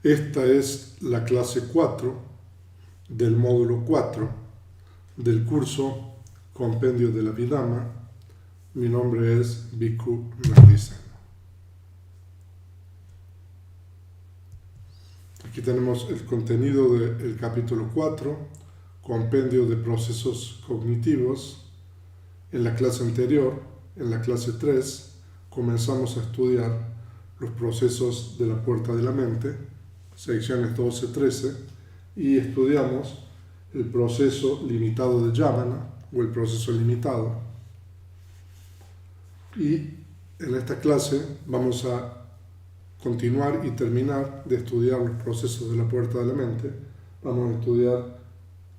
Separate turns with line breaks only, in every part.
Esta es la clase 4 del módulo 4 del curso Compendio de la Abhidhamma. Mi nombre es Bhikkhu Nandiseno. Aquí tenemos el contenido del capítulo 4, Compendio de Procesos Cognitivos. En la clase anterior, en la clase 3, comenzamos a estudiar los procesos de la puerta de la mente, secciones 12-13, y estudiamos el proceso limitado de Yavana, o el proceso limitado. Y en esta clase vamos a continuar y terminar de estudiar los procesos de la puerta de la mente. Vamos a estudiar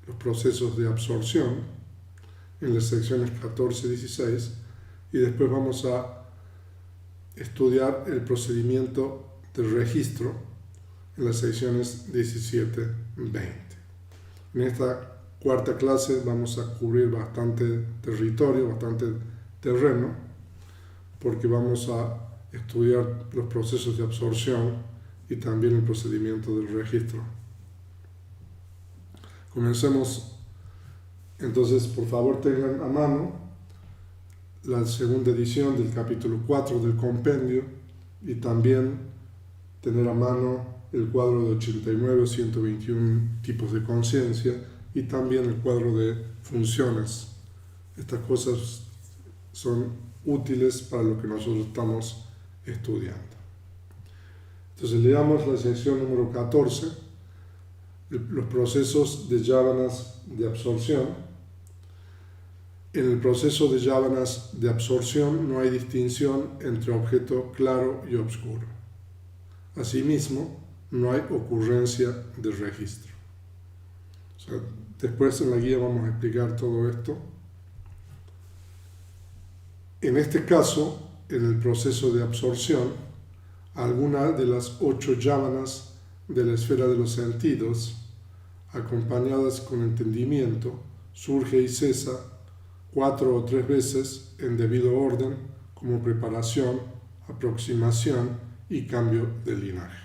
los procesos de absorción en las secciones 14-16 y después vamos a estudiar el procedimiento de registro en las secciones 17-20. En esta cuarta clase vamos a cubrir bastante territorio, bastante terreno, porque vamos a estudiar los procesos de absorción y también el procedimiento del registro. Comencemos. Entonces, por favor, tengan a mano la segunda edición del capítulo 4 del compendio y también tener a mano el cuadro de 89 o 121 tipos de conciencia y también el cuadro de funciones. Estas cosas son útiles para lo que nosotros estamos estudiando. Entonces leamos la sección número 14, los procesos de yávanas de absorción. En el proceso de yávanas de absorción no hay distinción entre objeto claro y oscuro. Asimismo, no hay ocurrencia de registro. O sea, después en la guía vamos a explicar todo esto. En este caso, en el proceso de absorción, alguna de las 8 yávanas de la esfera de los sentidos, acompañadas con entendimiento, surge y cesa 4 o 3 veces en debido orden como preparación, aproximación y cambio de linaje.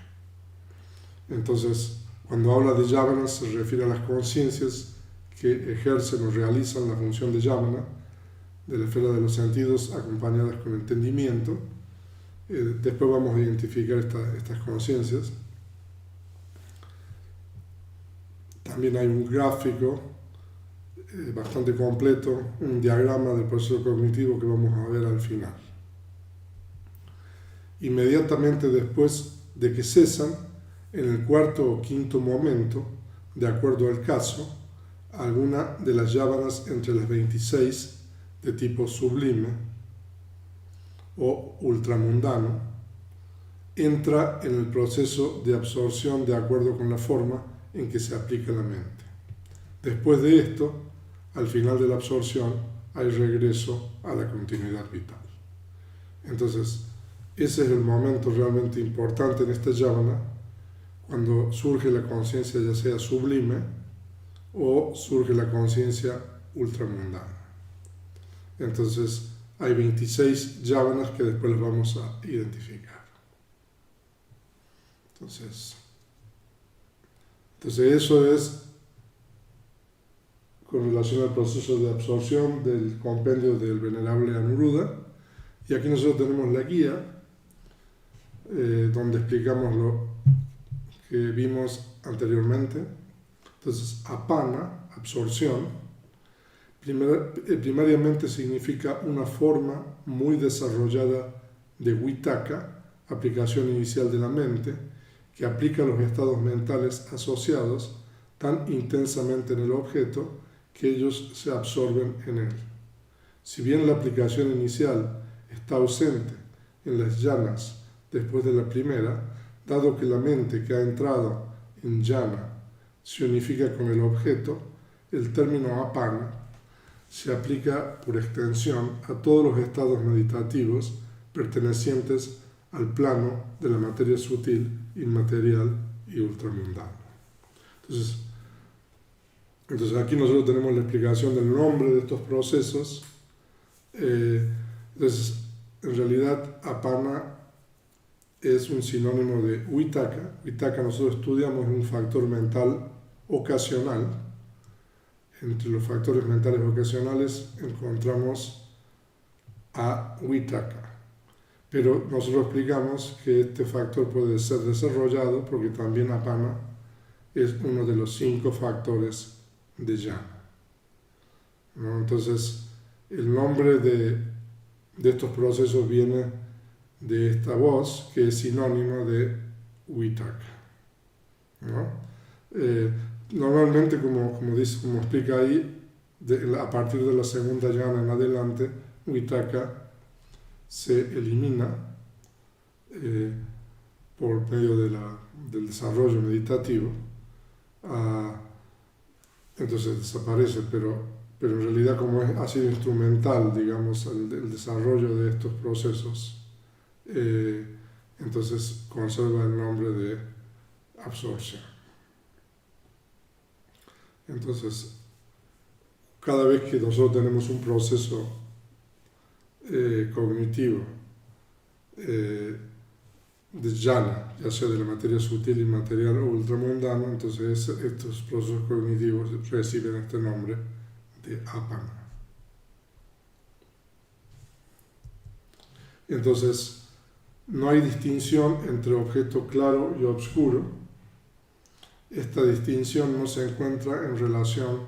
Entonces, cuando habla de yávanas se refiere a las conciencias que ejercen o realizan la función de yávana de la esfera de los sentidos acompañadas con entendimiento. Después vamos a identificar estas conciencias. También hay un gráfico bastante completo, un diagrama del proceso cognitivo que vamos a ver al final. Inmediatamente después de que cesan, en el cuarto o quinto momento, de acuerdo al caso, alguna de las yávanas entre las 26 de tipo sublime o ultramundano entra en el proceso de absorción de acuerdo con la forma en que se aplica la mente. Después de esto, al final de la absorción, hay regreso a la continuidad vital. Entonces, ese es el momento realmente importante en esta yávana, cuando surge la conciencia ya sea sublime o surge la conciencia ultramundana. Entonces, hay 26 yávanas que después les vamos a identificar. Entonces eso es con relación al proceso de absorción del compendio del venerable Anuruddha. Y aquí nosotros tenemos la guía donde explicamos lo que vimos anteriormente. Entonces, apana, absorción, primariamente significa una forma muy desarrollada de vitakka, aplicación inicial de la mente, que aplica los estados mentales asociados tan intensamente en el objeto que ellos se absorben en él. Si bien la aplicación inicial está ausente en las yanas después de la primera, dado que la mente que ha entrado en yana se unifica con el objeto, el término apana se aplica por extensión a todos los estados meditativos pertenecientes al plano de la materia sutil, inmaterial y ultramundano. Entonces aquí nosotros tenemos la explicación del nombre de estos procesos. Entonces, en realidad, apana es un sinónimo de Vitakka. Vitakka nosotros estudiamos un factor mental ocasional. Entre los factores mentales ocasionales encontramos a Vitakka. Pero nosotros explicamos que este factor puede ser desarrollado porque también Apana es uno de los 5 factores de jhana, ¿no? Entonces, el nombre de estos procesos viene de esta voz que es sinónimo de Vitakka, ¿no? Normalmente, como explica ahí, a partir de la segunda jhana en adelante, Vitakka se elimina por medio del desarrollo meditativo. Entonces desaparece, pero en realidad como ha sido instrumental, digamos, el desarrollo de estos procesos, entonces conserva el nombre de absorción. Entonces, cada vez que nosotros tenemos un proceso cognitivo de jhana, ya sea de la materia sutil, inmaterial o ultramundano, entonces estos procesos cognitivos reciben este nombre de apana. Entonces, no hay distinción entre objeto claro y oscuro. Esta distinción no se encuentra en relación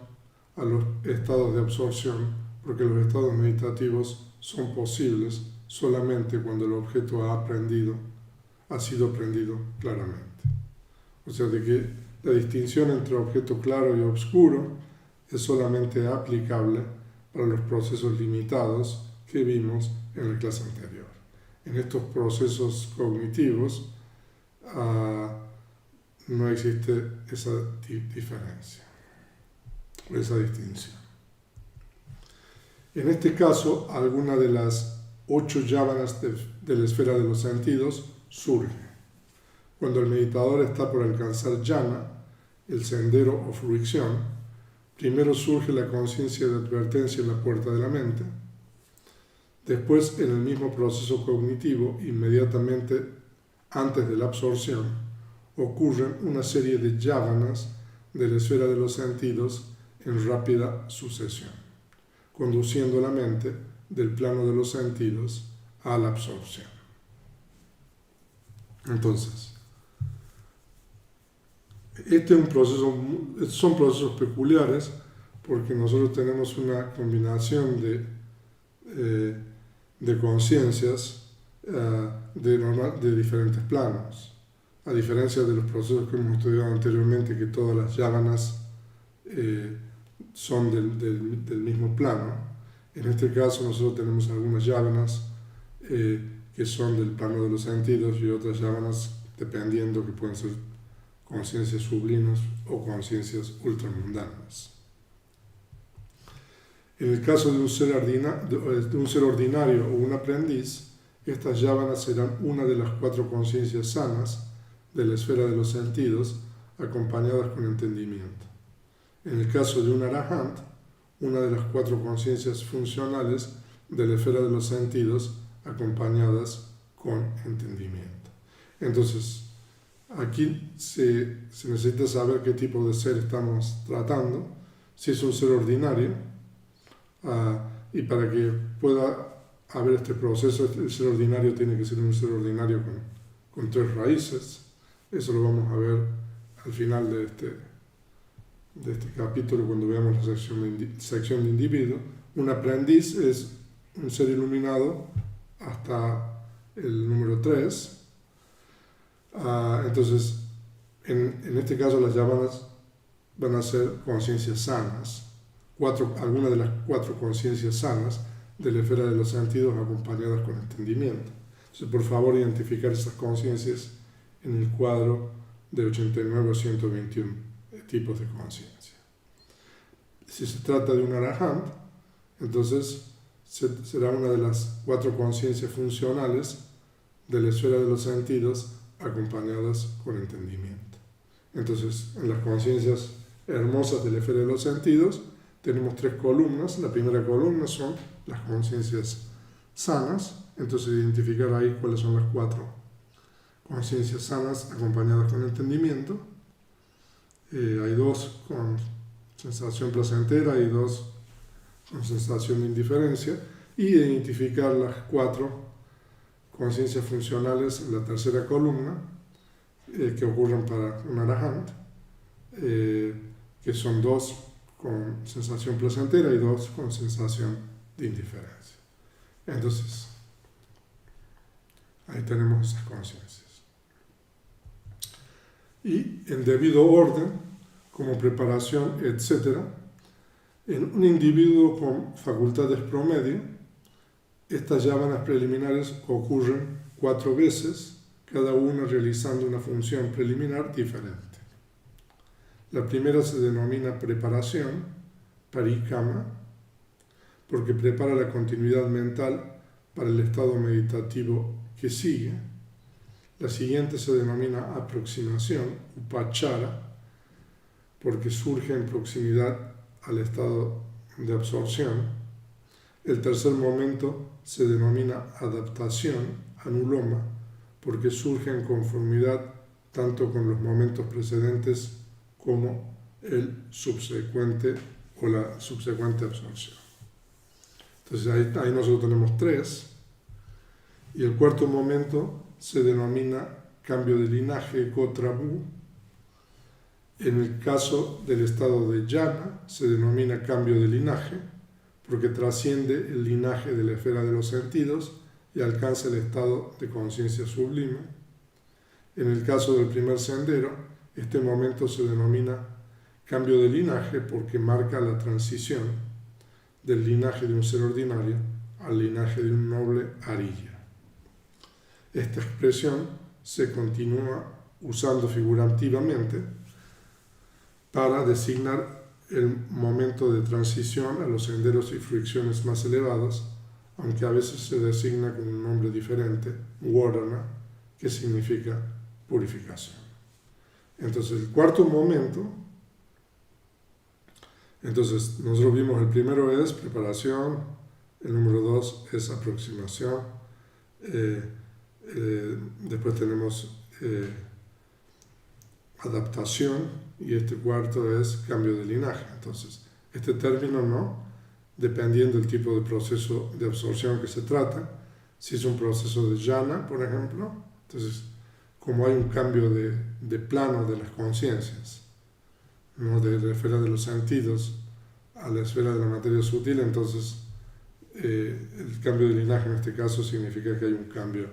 a los estados de absorción, porque los estados meditativos son posibles solamente cuando el objeto ha sido aprendido claramente. O sea, de que la distinción entre objeto claro y oscuro es solamente aplicable para los procesos limitados que vimos en la clase anterior. En estos procesos cognitivos no existe esa diferencia, esa distinción. En este caso, alguna de las 8 yávanas de la esfera de los sentidos surge. Cuando el meditador está por alcanzar jhana, el sendero o fruición, primero surge la conciencia de advertencia en la puerta de la mente. Después, en el mismo proceso cognitivo, inmediatamente antes de la absorción, ocurren una serie de yávanas de la esfera de los sentidos en rápida sucesión, conduciendo la mente del plano de los sentidos a la absorción. Entonces, son procesos peculiares porque nosotros tenemos una combinación de conciencias de diferentes planos. A diferencia de los procesos que hemos estudiado anteriormente, que todas las yávanas son del mismo plano, en este caso nosotros tenemos algunas yávanas que son del plano de los sentidos y otras yávanas dependiendo que pueden ser conciencias sublimes o conciencias ultramundanas. En el caso de un ser ordinario o un aprendiz, estas yávanas serán una de las 4 conciencias sanas de la esfera de los sentidos, acompañadas con entendimiento. En el caso de un arahant, una de las 4 conciencias funcionales de la esfera de los sentidos, acompañadas con entendimiento. Entonces, aquí se necesita saber qué tipo de ser estamos tratando, si es un ser ordinario, y para que pueda haber este proceso, el ser ordinario tiene que ser un ser ordinario con 3 raíces. Eso lo vamos a ver al final de este capítulo cuando veamos la sección de individuo. Un aprendiz es un ser iluminado hasta el número 3. Entonces, en este caso las yávanas van a ser conciencias sanas, algunas de las 4 conciencias sanas de la esfera de los sentidos acompañadas con entendimiento. Entonces, por favor, identificar esas conciencias en el cuadro de 89 o 121 tipos de conciencia. Si se trata de un arahant, entonces será una de las 4 conciencias funcionales de la esfera de los sentidos acompañadas con entendimiento. Entonces, en las conciencias hermosas de la esfera de los sentidos tenemos 3 columnas. La primera columna son las conciencias sanas, entonces identificar ahí cuáles son las 4 conciencias sanas acompañadas con entendimiento. Hay dos con sensación placentera y dos con sensación de indiferencia, y identificar las 4 conciencias funcionales en la tercera columna que ocurren para un arahant, que son 2 con sensación placentera y 2 con sensación de indiferencia. Entonces, ahí tenemos esas conciencias. Y en debido orden, como preparación, etc., en un individuo con facultades promedio, estas llámanas preliminares ocurren 4 veces, cada una realizando una función preliminar diferente. La primera se denomina preparación, parikama, porque prepara la continuidad mental para el estado meditativo que sigue. La siguiente se denomina aproximación, upachara, porque surge en proximidad al estado de absorción. El tercer momento se denomina adaptación, anuloma, porque surge en conformidad tanto con los momentos precedentes como el subsecuente o la subsecuente absorción. Entonces ahí nosotros tenemos 3, y el cuarto momento se denomina cambio de linaje, gotrabu. En el caso del estado de jhana se denomina cambio de linaje, porque trasciende el linaje de la esfera de los sentidos y alcanza el estado de conciencia sublime. En el caso del primer sendero, este momento se denomina cambio de linaje porque marca la transición del linaje de un ser ordinario al linaje de un noble ariya. Esta expresión se continúa usando figurativamente para designar el momento de transición a los senderos y fruiciones más elevados, aunque a veces se designa con un nombre diferente, Warana, que significa purificación. Entonces, el cuarto momento, nosotros vimos el primero es preparación, el número 2 es aproximación, después tenemos adaptación, y este cuarto es cambio de linaje. Entonces, este término no, dependiendo del tipo de proceso de absorción que se trata. Si es un proceso de jhana, por ejemplo, entonces, como hay un cambio de plano de las conciencias, ¿no?, de la esfera de los sentidos a la esfera de la materia sutil, entonces el cambio de linaje en este caso significa que hay un cambio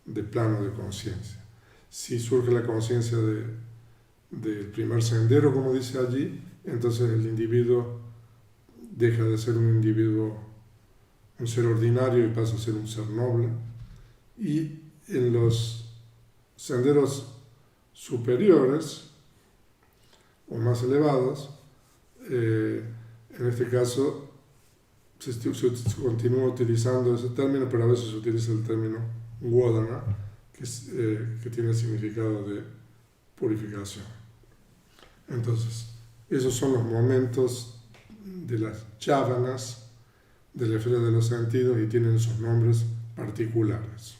de plano de conciencia. Si surge la conciencia del primer sendero, como dice allí, entonces el individuo deja de ser un individuo, un ser ordinario, y pasa a ser un ser noble. Y en los senderos superiores o más elevados, en este caso se continúa utilizando ese término, pero a veces se utiliza el término Wadana, que tiene el significado de purificación. Entonces, esos son los momentos de las chávanas de la esfera de los sentidos y tienen sus nombres particulares.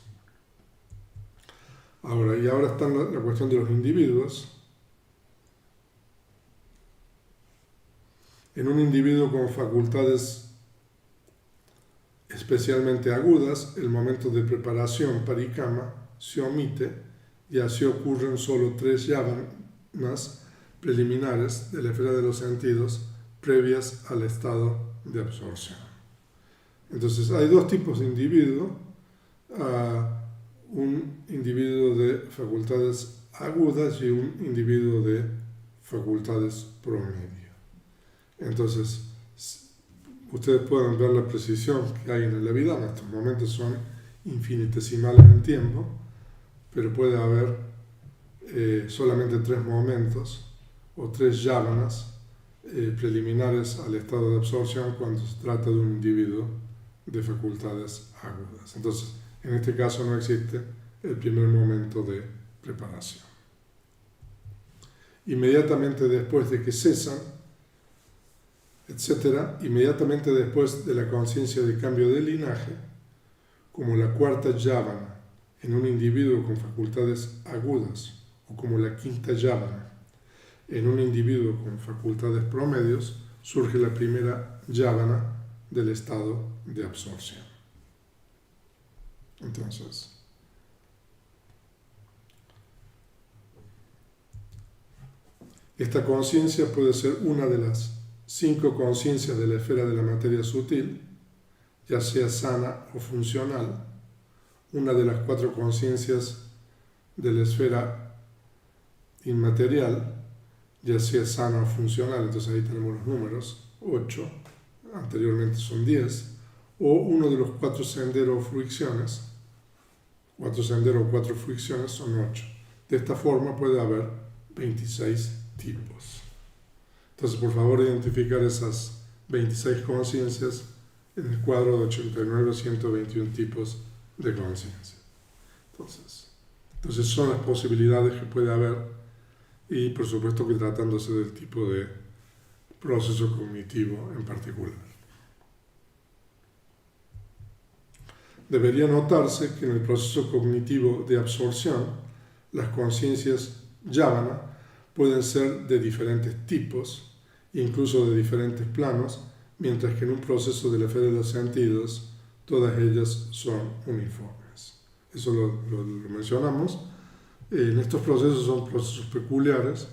Ahora está la cuestión de los individuos. En un individuo con facultades especialmente agudas, el momento de preparación parikama se omite y así ocurren solo 3 yavanas preliminares de la esfera de los sentidos previas al estado de absorción. Entonces hay 2 tipos de individuo, un individuo de facultades agudas y un individuo de facultades promedio. Entonces, ustedes pueden ver la precisión que hay en el Abhidhamma. Estos momentos son infinitesimales en tiempo, pero puede haber solamente 3 momentos o 3 yavanas preliminares al estado de absorción cuando se trata de un individuo de facultades agudas. Entonces, en este caso no existe el primer momento de preparación. Inmediatamente después de que cesan, etc., inmediatamente después de la conciencia de cambio de linaje, como la cuarta yavana en un individuo con facultades agudas, o como la quinta yávana, en un individuo con facultades promedios, surge la primera yávana del estado de absorción. Entonces, esta conciencia puede ser una de las 5 conciencias de la esfera de la materia sutil, ya sea sana o funcional, una de las 4 conciencias de la esfera inmaterial, ya sea sana o funcional, entonces ahí tenemos los números, 8, anteriormente son 10, o uno de los 4 senderos o fricciones, 4 senderos o 4 fricciones son 8. De esta forma puede haber 26 tipos. Entonces, por favor, identificar esas 26 conciencias en el cuadro de 89 a 121 tipos de conciencia. Entonces son las posibilidades que puede haber, y por supuesto que tratándose del tipo de proceso cognitivo en particular. Debería notarse que en el proceso cognitivo de absorción, las conciencias yávana pueden ser de diferentes tipos, incluso de diferentes planos, mientras que en un proceso de la esfera de los sentidos, todas ellas son uniformes. Eso lo mencionamos. En estos procesos son procesos peculiares,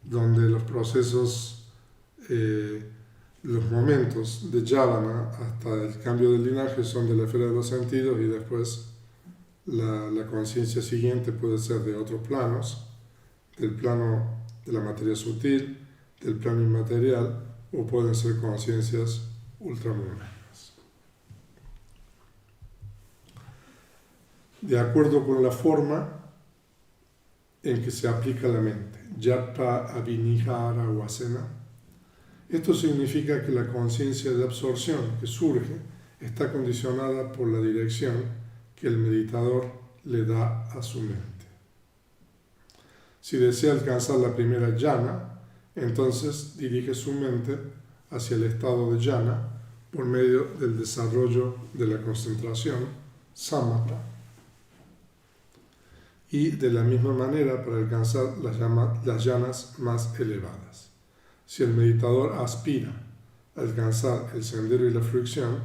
donde los procesos, los momentos de yávana hasta el cambio del linaje son de la esfera de los sentidos, y después la conciencia siguiente puede ser de otros planos, del plano de la materia sutil, del plano inmaterial, o pueden ser conciencias ultramundanas. De acuerdo con la forma en que se aplica la mente, Japa Abhinihara Vasana, esto significa que la conciencia de absorción que surge está condicionada por la dirección que el meditador le da a su mente. Si desea alcanzar la primera jhana, entonces dirige su mente hacia el estado de jhana por medio del desarrollo de la concentración, samatha, y de la misma manera para alcanzar las jhanas más elevadas. Si el meditador aspira a alcanzar el sendero y la fruición,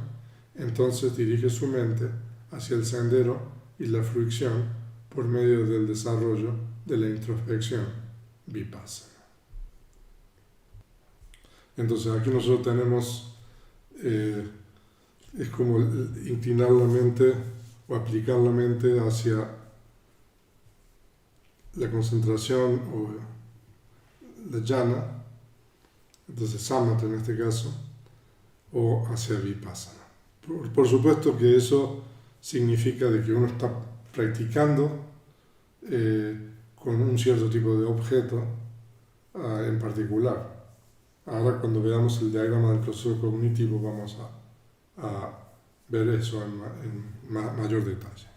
entonces dirige su mente hacia el sendero y la fruición por medio del desarrollo de la introspección vipassana. Entonces aquí nosotros tenemos, es como inclinar la mente o aplicar la mente hacia la concentración o la jhana, entonces samatha en este caso, o hacia vipassana. Por supuesto que eso significa de que uno está practicando con un cierto tipo de objeto en particular. Ahora, cuando veamos el diagrama del proceso cognitivo, vamos a ver eso en mayor detalle.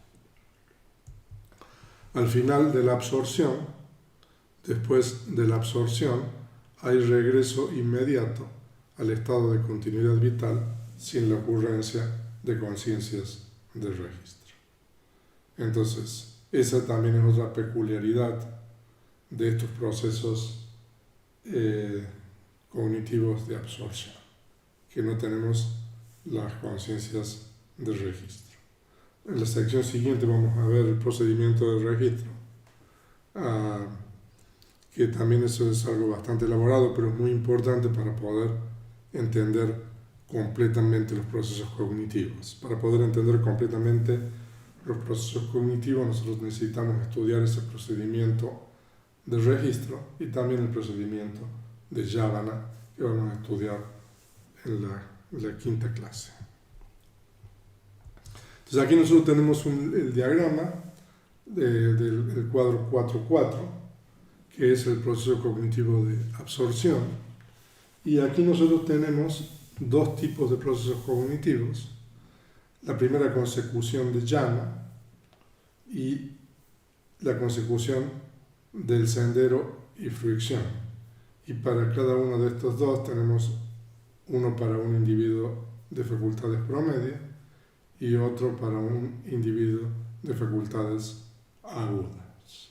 Al final de la absorción, después de la absorción, hay regreso inmediato al estado de continuidad vital sin la ocurrencia de conciencias de registro. Entonces, esa también es otra peculiaridad de estos procesos cognitivos de absorción, que no tenemos las conciencias de registro. En la sección siguiente vamos a ver el procedimiento de registro, que también eso es algo bastante elaborado, pero muy importante para poder entender completamente los procesos cognitivos. Para poder entender completamente los procesos cognitivos, nosotros necesitamos estudiar ese procedimiento de registro y también el procedimiento de yávana, que vamos a estudiar en la quinta clase. Entonces aquí nosotros tenemos el diagrama del cuadro 4.4, que es el proceso cognitivo de absorción, y aquí nosotros tenemos dos tipos de procesos cognitivos: la primera consecución de jhana y la consecución del sendero y fruición. Y para cada uno de estos dos tenemos uno para un individuo de facultades promedio y otro para un individuo de facultades agudas.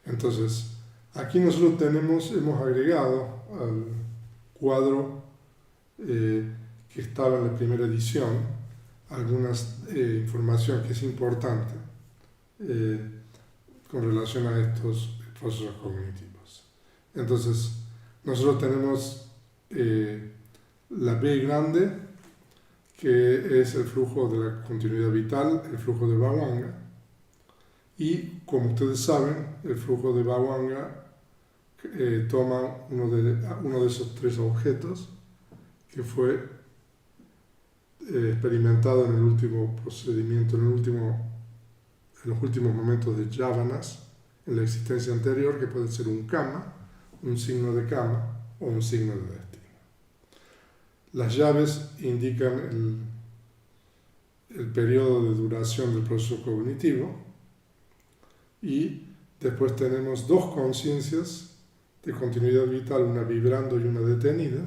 Entonces, aquí nosotros hemos agregado al cuadro que estaba en la primera edición algunas información que es importante con relación a estos procesos cognitivos. Entonces, nosotros tenemos la B grande, que es el flujo de la continuidad vital, el flujo de Bhavanga, y como ustedes saben, el flujo de Bhavanga toma uno de esos tres objetos que fue experimentado en el último procedimiento, en los últimos momentos de Yavanas, en la existencia anterior, que puede ser un kama, un signo de kama o un signo de destino. Las llaves indican el periodo de duración del proceso cognitivo y después tenemos dos conciencias de continuidad vital, una vibrando y una detenida.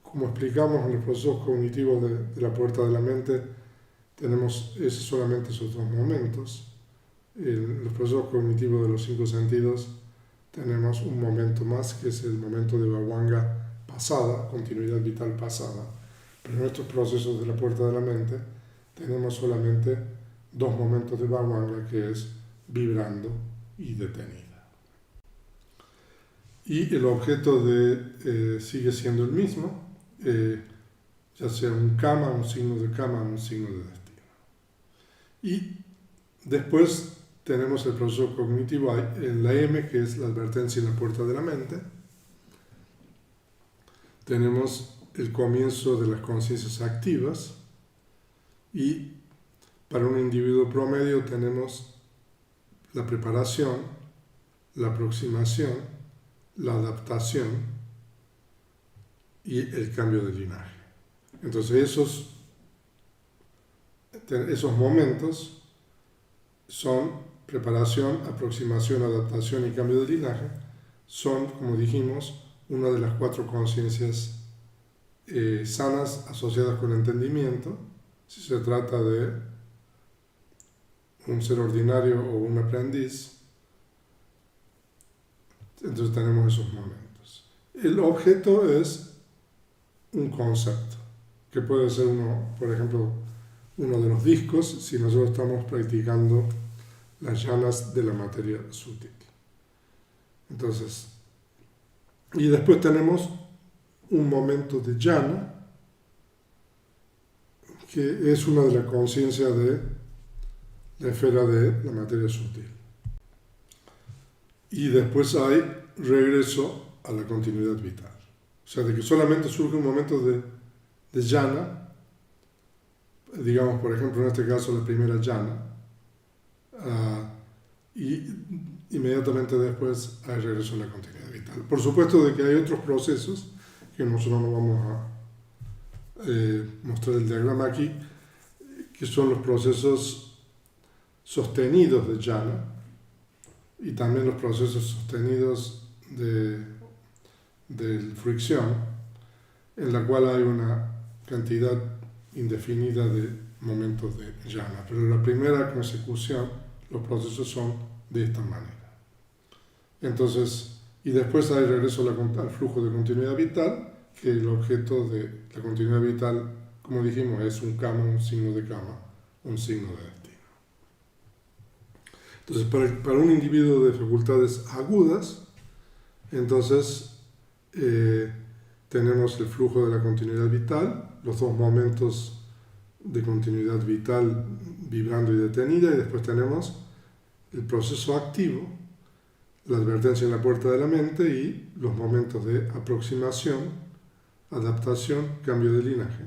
Como explicamos en los procesos cognitivos de la puerta de la mente, tenemos solamente esos dos momentos. En los procesos cognitivos de los cinco sentidos tenemos un momento más, que es el momento de Bhavanga pasada, continuidad vital pasada. Pero en estos procesos de la puerta de la mente tenemos solamente dos momentos de Bhavanga, que es vibrando y detenida. Y el objeto sigue siendo el mismo, ya sea un kama, un signo de kama, un signo de destino. Y después tenemos el proceso cognitivo en la M, que es la advertencia en la puerta de la mente. Tenemos el comienzo de las conciencias activas y para un individuo promedio tenemos la preparación, la aproximación, la adaptación y el cambio de linaje. Entonces esos momentos son preparación, aproximación, adaptación y cambio de linaje, son, como dijimos, una de las cuatro conciencias sanas asociadas con entendimiento, si se trata de un ser ordinario o un aprendiz. Entonces tenemos esos momentos. El objeto es un concepto, que puede ser por ejemplo, uno de los discos, si nosotros estamos practicando las llanas de la materia sutil. Entonces, y después tenemos un momento de llana, que es una de las conciencias de la esfera de la materia sutil. Y después hay regreso a la continuidad vital. O sea, de que solamente surge un momento de llana, digamos, por ejemplo, en este caso la primera llana, y inmediatamente después hay regreso a la continuidad vital. Por supuesto de que hay otros procesos, que nosotros no vamos a mostrar el diagrama aquí, que son los procesos sostenidos de llana y también los procesos sostenidos de fricción, en la cual hay una cantidad indefinida de momentos de llana. Pero en la primera consecución los procesos son de esta manera. Entonces, y después hay regreso al flujo de continuidad vital, que el objeto de la continuidad vital, como dijimos, es un kama, un signo de kama, un signo de destino. Entonces, para un individuo de facultades agudas, entonces tenemos el flujo de la continuidad vital, los dos momentos de continuidad vital vibrando y detenida, y después tenemos el proceso activo, la advertencia en la puerta de la mente y los momentos de aproximación, adaptación, cambio de linaje.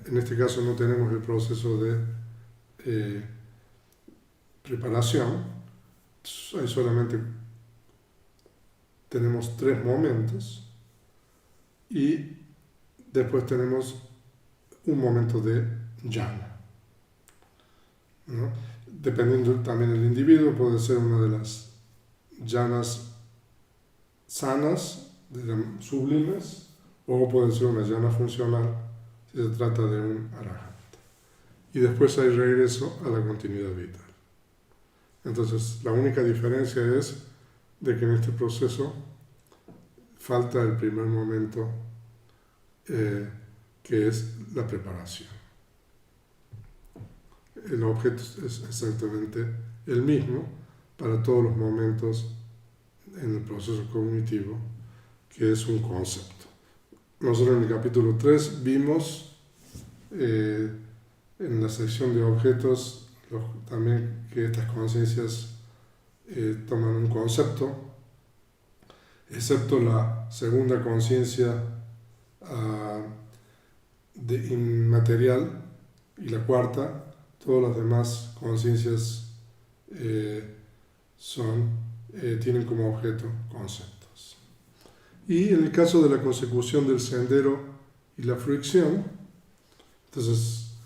En este caso no tenemos el proceso de preparación, hay solamente tenemos tres momentos y después tenemos un momento de llana, ¿no? Dependiendo también del individuo, puede ser una de las llanas sanas, sublimes, o puede ser una llana funcional si se trata de un arahanta. Y después hay regreso a la continuidad vital. Entonces, la única diferencia es de que en este proceso falta el primer momento, que es la preparación. El objeto es exactamente el mismo para todos los momentos en el proceso cognitivo, que es un concepto. Nosotros en el capítulo 3 vimos en la sección de objetos también que estas conciencias toman un concepto, excepto la segunda conciencia inmaterial y la cuarta. Todas las demás conciencias tienen como objeto conceptos. Y en el caso de la consecución del sendero y la fricción, entonces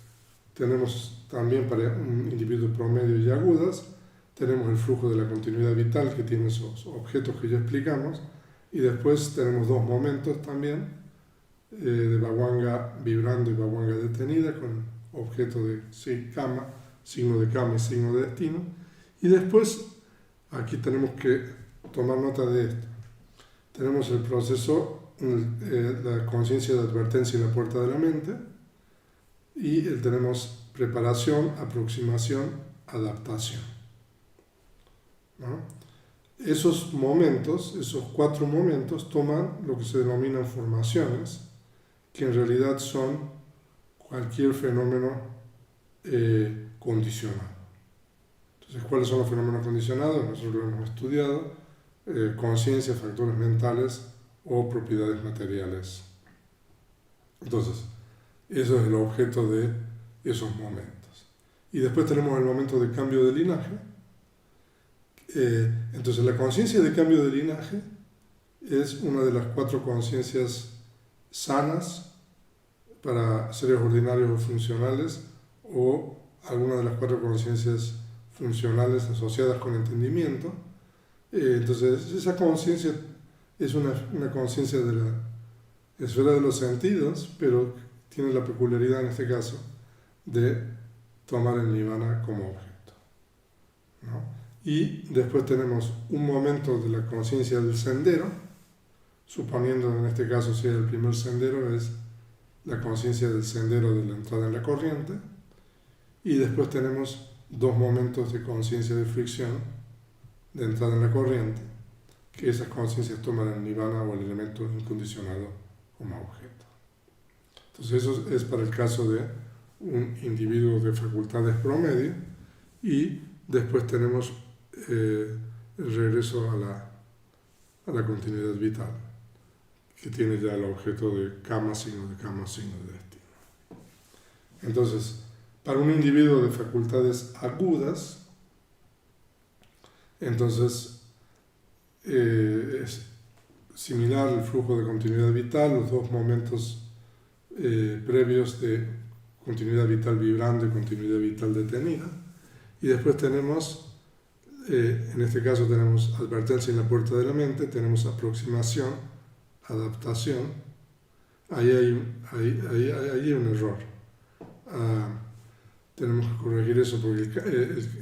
tenemos también para un individuo promedio y agudas, tenemos el flujo de la continuidad vital que tiene esos objetos que ya explicamos, y después tenemos dos momentos también, de Bhavanga vibrando y Bhavanga detenida, con objeto de kama, signo de kama y signo de destino. Y después, aquí tenemos que tomar nota de esto. Tenemos el proceso, la conciencia de advertencia en la puerta de la mente, y tenemos preparación, aproximación, adaptación, ¿no? Esos momentos, esos 4 momentos, toman lo que se denominan formaciones, que en realidad son cualquier fenómeno condicionado. Entonces, ¿cuáles son los fenómenos condicionados? Nosotros lo hemos estudiado: conciencia, factores mentales o propiedades materiales. Entonces, eso es el objeto de esos momentos. Y después tenemos el momento de cambio de linaje. Entonces, la conciencia de cambio de linaje es una de las 4 conciencias sanas para seres ordinarios o funcionales, o alguna de las 4 conciencias funcionales asociadas con entendimiento. Entonces, esa conciencia es una conciencia de la esfera de los sentidos, pero tiene la peculiaridad en este caso de tomar el nirvana como objeto, ¿no? Y después tenemos un momento de la conciencia del sendero, suponiendo en este caso si el primer sendero es la conciencia del sendero de la entrada en la corriente, y después tenemos 2 momentos de conciencia de fricción de entrada en la corriente, que esas conciencias toman el nirvana o el elemento incondicionado como objeto. Entonces eso es para el caso de un individuo de facultades promedio, y después tenemos el regreso a la continuidad vital, que tiene ya el objeto de kama, signo de destino. Entonces, para un individuo de facultades agudas, entonces es similar el flujo de continuidad vital, los 2 momentos previos de continuidad vital vibrando y continuidad vital detenida. Y después tenemos, en este caso tenemos advertencia en la puerta de la mente, tenemos aproximación, adaptación. Ahí hay un error. Tenemos que corregir eso, porque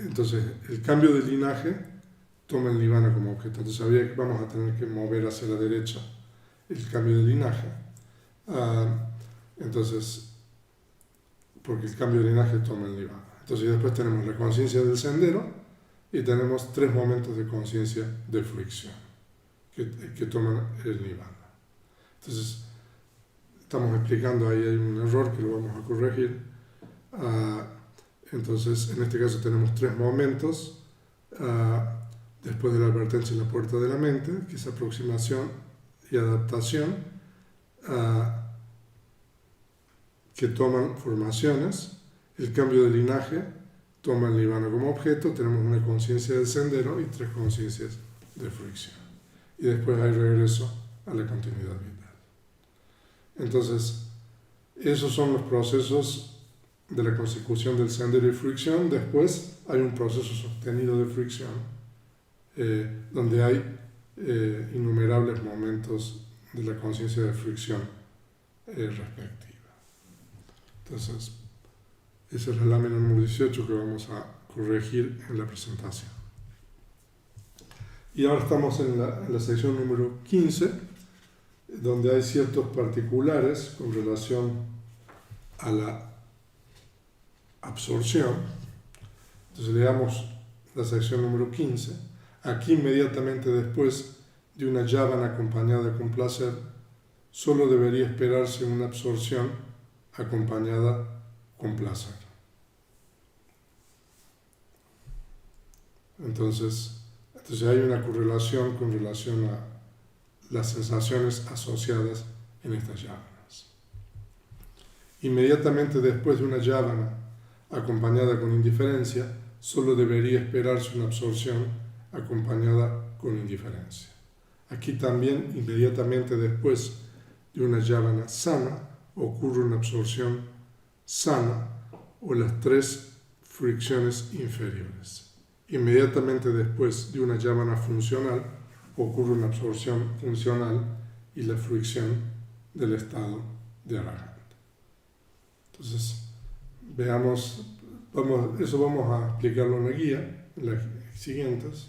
entonces el cambio de linaje toma el nirvana como objeto. Entonces vamos a tener que mover hacia la derecha el cambio de linaje. Entonces, porque el cambio de linaje toma el nirvana. Entonces después tenemos la conciencia del sendero, y tenemos 3 momentos de conciencia de fricción que toman el nirvana. Entonces, estamos explicando ahí hay un error que lo vamos a corregir. Entonces, en este caso tenemos 3 momentos después de la advertencia en la puerta de la mente, que es aproximación y adaptación, que toman formaciones. El cambio de linaje toma el nirvana como objeto. Tenemos una conciencia del sendero y 3 conciencias de fricción. Y después hay regreso a la continuidad vital. Entonces, esos son los procesos de la consecución del sendero y fricción. Después hay un proceso sostenido de fricción, donde hay innumerables momentos de la conciencia de fricción respectiva. Entonces, esa es la lámina número 18 que vamos a corregir en la presentación. Y ahora estamos en la sección número 15, donde hay ciertos particulares con relación a la absorción. Entonces leamos la sección número 15. Aquí inmediatamente después de una yávana acompañada con placer, solo debería esperarse una absorción acompañada con placer. Entonces hay una correlación con relación a las sensaciones asociadas en estas yávanas. Inmediatamente después de una yávana acompañada con indiferencia, solo debería esperarse una absorción acompañada con indiferencia. Aquí también, inmediatamente después de una yávana sana, ocurre una absorción sana o las tres fricciones inferiores. Inmediatamente después de una yávana funcional, ocurre una absorción funcional y la fruición del estado de Arahant. Entonces, veamos, eso vamos a explicarlo en la guía, en las siguientes.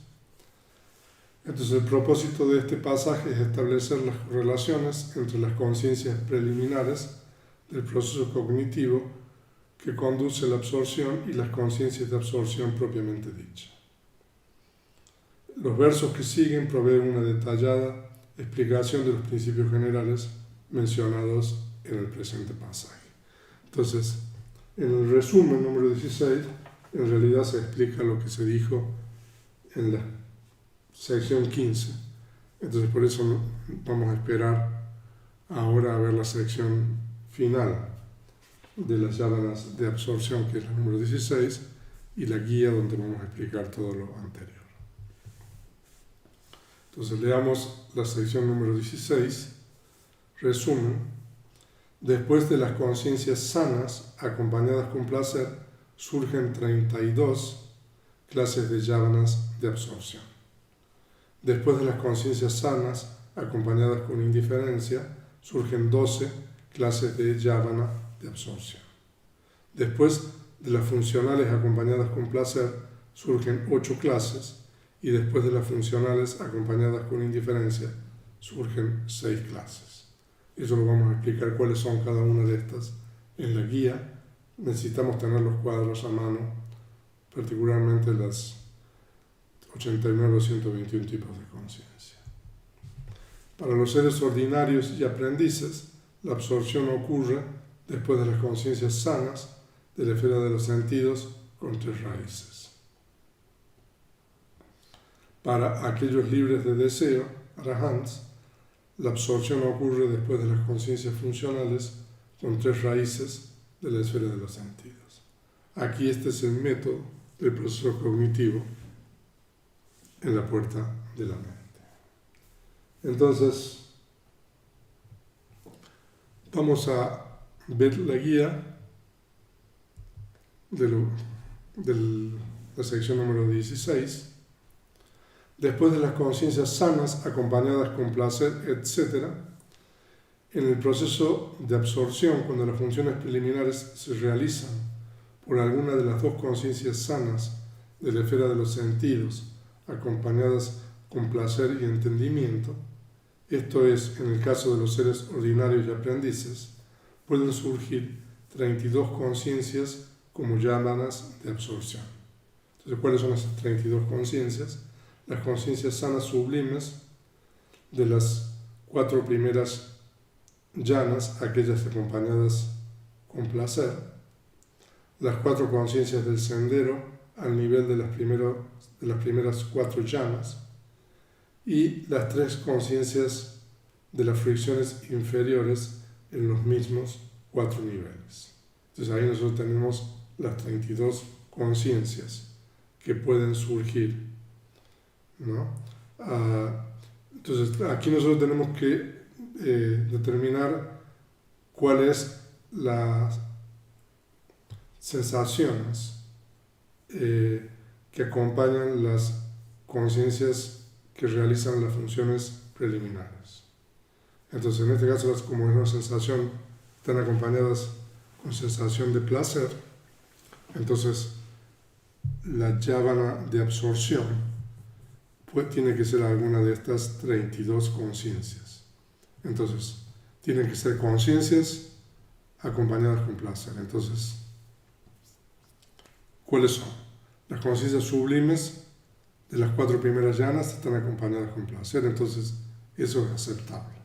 Entonces, el propósito de este pasaje es establecer las correlaciones entre las conciencias preliminares del proceso cognitivo que conduce a la absorción y las conciencias de absorción propiamente dicha. Los versos que siguen proveen una detallada explicación de los principios generales mencionados en el presente pasaje. Entonces, en el resumen número 16, en realidad se explica lo que se dijo en la sección 15. Entonces, por eso vamos a esperar ahora a ver la sección final de las yavánas de absorción, que es la número 16, y la guía donde vamos a explicar todo lo anterior. Entonces leamos la sección número 16, resumen. Después de las conciencias sanas acompañadas con placer, surgen 32 clases de yavánas de absorción. Después de las conciencias sanas acompañadas con indiferencia, surgen 12 clases de yávana de absorción. Después de las funcionales acompañadas con placer, surgen 8 clases, y después de las funcionales acompañadas con indiferencia, surgen 6 clases. Eso lo vamos a explicar cuáles son cada una de estas en la guía. Necesitamos tener los cuadros a mano, particularmente las 89 o 121 tipos de conciencia. Para los seres ordinarios y aprendices, la absorción ocurre después de las conciencias sanas de la esfera de los sentidos con 3 raíces. Para aquellos libres de deseo, arahants, la absorción ocurre después de las conciencias funcionales con 3 raíces de la esfera de los sentidos. Aquí este es el método del proceso cognitivo en la puerta de la mente. Entonces, vamos a ver la guía de la sección número 16. Después de las conciencias sanas acompañadas con placer, etc., en el proceso de absorción, cuando las funciones preliminares se realizan por alguna de las 2 conciencias sanas de la esfera de los sentidos, acompañadas con placer y entendimiento, esto es, en el caso de los seres ordinarios y aprendices, pueden surgir 32 conciencias como yavánas de absorción. Entonces, ¿cuáles son esas 32 conciencias? Las conciencias sanas sublimes de las 4 primeras yanas, aquellas acompañadas con placer, las 4 conciencias del sendero al nivel de las primeras 4 yanas, y las 3 conciencias de las fricciones inferiores en los mismos 4 niveles. Entonces ahí nosotros tenemos las 32 conciencias que pueden surgir, ¿no? Entonces aquí nosotros tenemos que determinar cuáles las sensaciones que acompañan las conciencias que realizan las funciones preliminares. Entonces en este caso, como es una sensación, están acompañadas con sensación de placer, entonces la yávana de absorción tiene que ser alguna de estas 32 conciencias. Entonces, tienen que ser conciencias acompañadas con placer. Entonces, ¿cuáles son? Las conciencias sublimes de las 4 primeras llanas están acompañadas con placer, entonces eso es aceptable.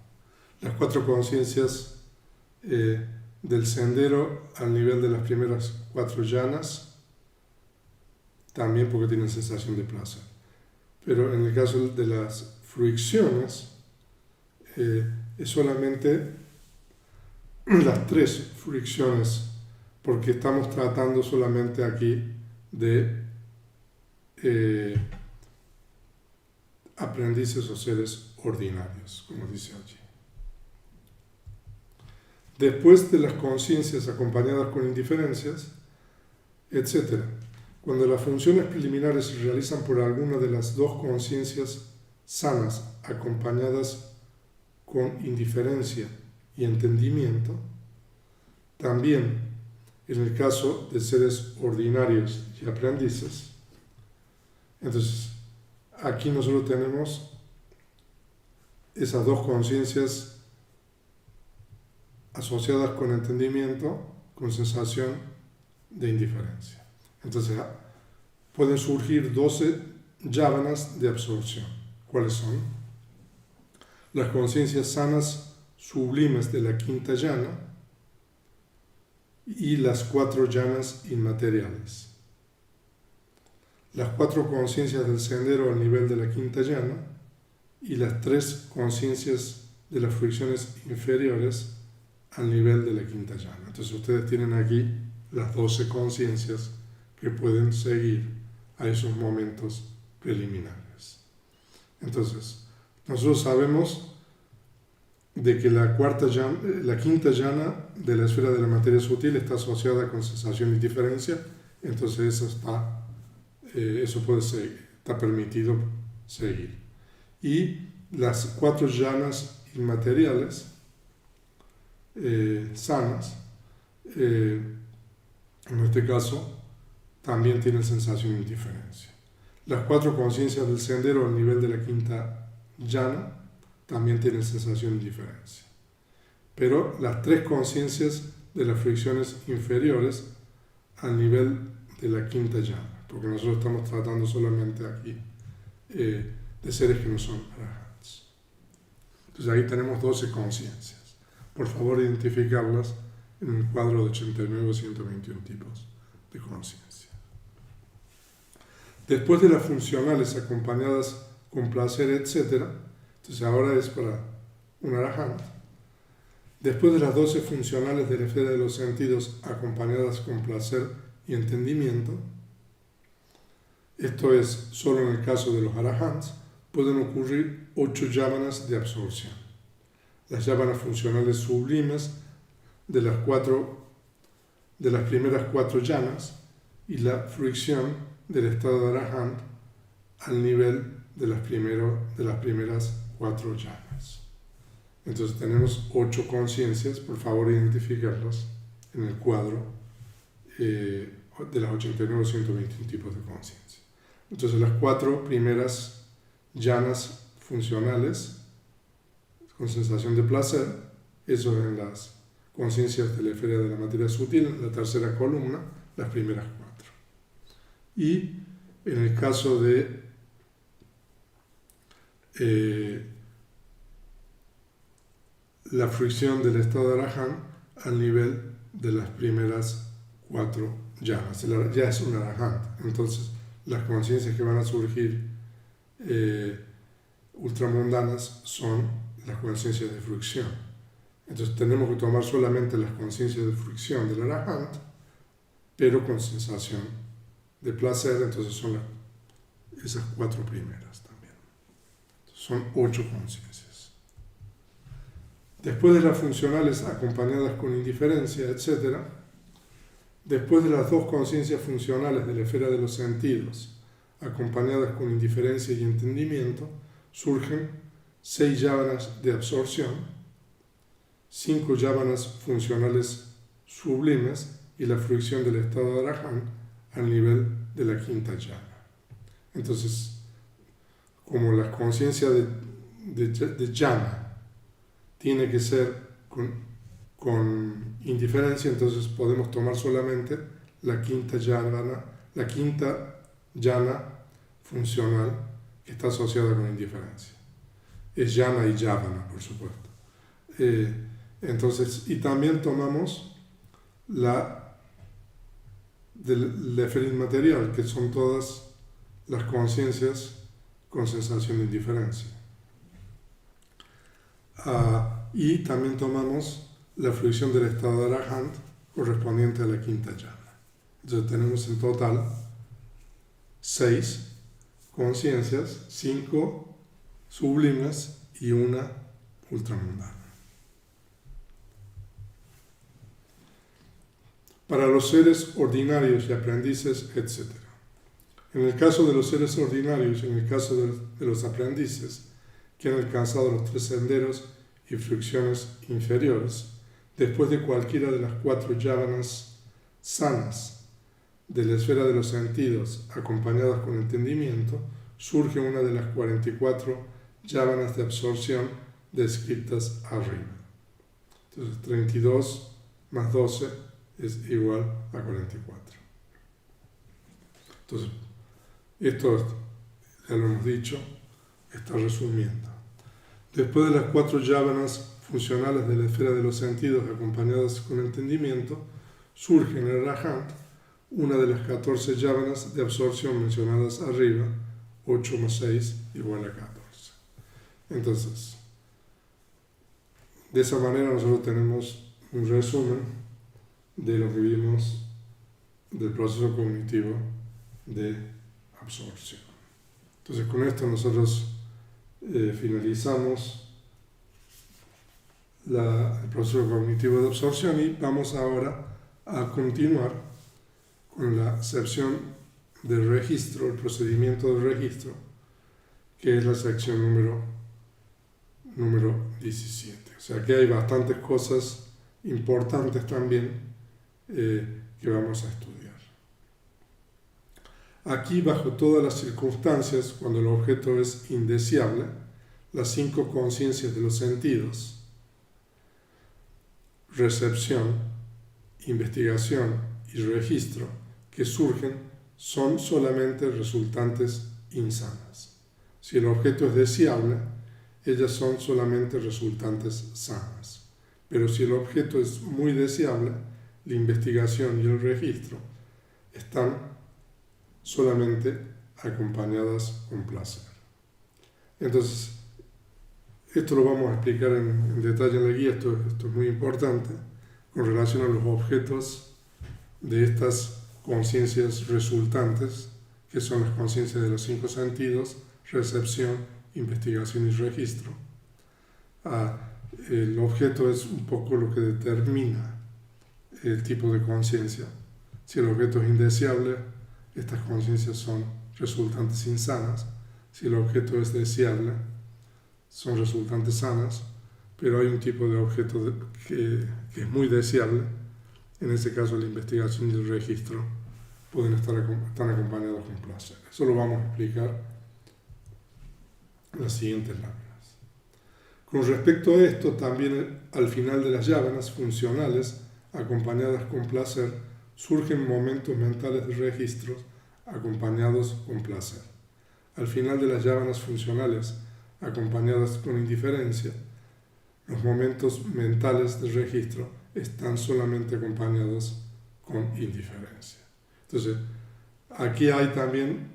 Las 4 conciencias del sendero al nivel de las primeras 4 llanas, también porque tienen sensación de placer. Pero en el caso de las fruicciones, es solamente las 3 fricciones, porque estamos tratando solamente aquí de aprendices o seres ordinarios, como dice allí. Después de las conciencias acompañadas con indiferencias, etc. Cuando las funciones preliminares se realizan por alguna de las 2 conciencias sanas acompañadas con indiferencia y entendimiento, también en el caso de seres ordinarios y aprendices. Entonces, aquí nosotros tenemos esas 2 conciencias asociadas con entendimiento, con sensación de indiferencia. Entonces, pueden surgir 12 yávanas de absorción. ¿Cuáles son? Las conciencias sanas sublimes de la quinta yana y las 4 yanas inmateriales. Las 4 conciencias del sendero al nivel de la quinta yana y las 3 conciencias de las fricciones inferiores al nivel de la quinta yana. Entonces ustedes tienen aquí las 12 conciencias que pueden seguir a esos momentos preliminares. Entonces, nosotros sabemos de que la quinta yana de la esfera de la materia sutil está asociada con sensación y diferencia, entonces eso puede seguir, está permitido seguir. Y las 4 yanas inmateriales sanas, en este caso, también tienen sensación de indiferencia. Las 4 conciencias del sendero al nivel de la quinta yana también tienen sensación de indiferencia. Pero las 3 conciencias de las fricciones inferiores al nivel de la quinta yana, porque nosotros estamos tratando solamente aquí de seres que no son arahants. Entonces ahí tenemos 12 conciencias. Por favor, identificarlas en el cuadro de 89 o 121 tipos de conciencia. Después de las funcionales acompañadas con placer, etc., entonces ahora es para un arahant. Después de las 12 funcionales de la esfera de los sentidos acompañadas con placer y entendimiento, esto es solo en el caso de los arahants, pueden ocurrir 8 yávanas de absorción. Las yávanas funcionales sublimes de las primeras 4 yanas y la fruición del estado de arahant al nivel de las primeras 4 yanas. Entonces tenemos 8 conciencias, por favor identificarlas en el cuadro de las 89 o 121 tipos de conciencia. Entonces las 4 primeras yanas funcionales con sensación de placer, eso en las conciencias de la esfera de la materia sutil, en la tercera columna, las primeras 4. Y en el caso de la fruición del estado de arahant al nivel de las primeras 4 yanas. Ya es un arahant. Entonces, las conciencias que van a surgir ultramundanas son las conciencias de fruición. Entonces, tenemos que tomar solamente las conciencias de fruición del arahant, pero con sensación de placer. Entonces, son esas 4 primeras también. Son 8 conciencias. Después de las funcionales acompañadas con indiferencia, etc., después de las 2 conciencias funcionales de la esfera de los sentidos, acompañadas con indiferencia y entendimiento, surgen 6 yávanas de absorción, 5 yávanas funcionales sublimes y la fruición del estado de arahant al nivel de la quinta yana. Entonces, como la conciencia de jhana tiene que ser con indiferencia, entonces podemos tomar solamente la quinta jhana funcional que está asociada con indiferencia. Es jhana y jhavana, por supuesto. Entonces, y también tomamos la del Lefer inmaterial, que son todas las conciencias con sensación de indiferencia. Y también tomamos la fruición del estado de Arahant correspondiente a la quinta jhana. Entonces tenemos en total 6 conciencias, 5 sublimes y una ultramundana. Para los seres ordinarios y aprendices, etc. En el caso de los seres ordinarios y en el caso de los aprendices que han alcanzado los 3 senderos y fricciones inferiores, después de cualquiera de las 4 yávanas sanas de la esfera de los sentidos acompañadas con entendimiento, surge una de las 44 yávanas de absorción descritas arriba. Entonces 32 más 12 es igual a 44. Entonces, esto ya lo hemos dicho, está resumiendo. Después de las 4 yávanas funcionales de la esfera de los sentidos acompañadas con entendimiento, surge en el Arahant una de las 14 yávanas de absorción mencionadas arriba, 8 más 6 igual a 14. Entonces, de esa manera nosotros tenemos un resumen de lo que vimos del proceso cognitivo de absorción. Entonces, con esto nosotros finalizamos el proceso cognitivo de absorción y vamos ahora a continuar con la sección del registro, el procedimiento del registro, que es la sección número 17. O sea que hay bastantes cosas importantes también que vamos a estudiar. Aquí, bajo todas las circunstancias, cuando el objeto es indeseable, las 5 conciencias de los sentidos, recepción, investigación y registro, que surgen, son solamente resultantes insanas. Si el objeto es deseable, ellas son solamente resultantes sanas. Pero si el objeto es muy deseable, la investigación y el registro están solamente acompañadas con placer. Entonces, esto lo vamos a explicar en detalle en la guía, esto es muy importante, con relación a los objetos de estas conciencias resultantes, que son las conciencias de los 5 sentidos, recepción, investigación y registro. El objeto es un poco lo que determina el tipo de conciencia. Si el objeto es indeseable, estas conciencias son resultantes insanas. Si el objeto es deseable, son resultantes sanas, pero hay un tipo de objeto que es muy deseable. En este caso, la investigación y el registro están acompañados con placer. Eso lo vamos a explicar en las siguientes láminas. Con respecto a esto, también al final de las yávanas funcionales, acompañadas con placer, surgen momentos mentales de registros acompañados con placer. Al final de las yávanas funcionales, acompañadas con indiferencia, los momentos mentales de registro están solamente acompañados con indiferencia. Entonces, aquí hay también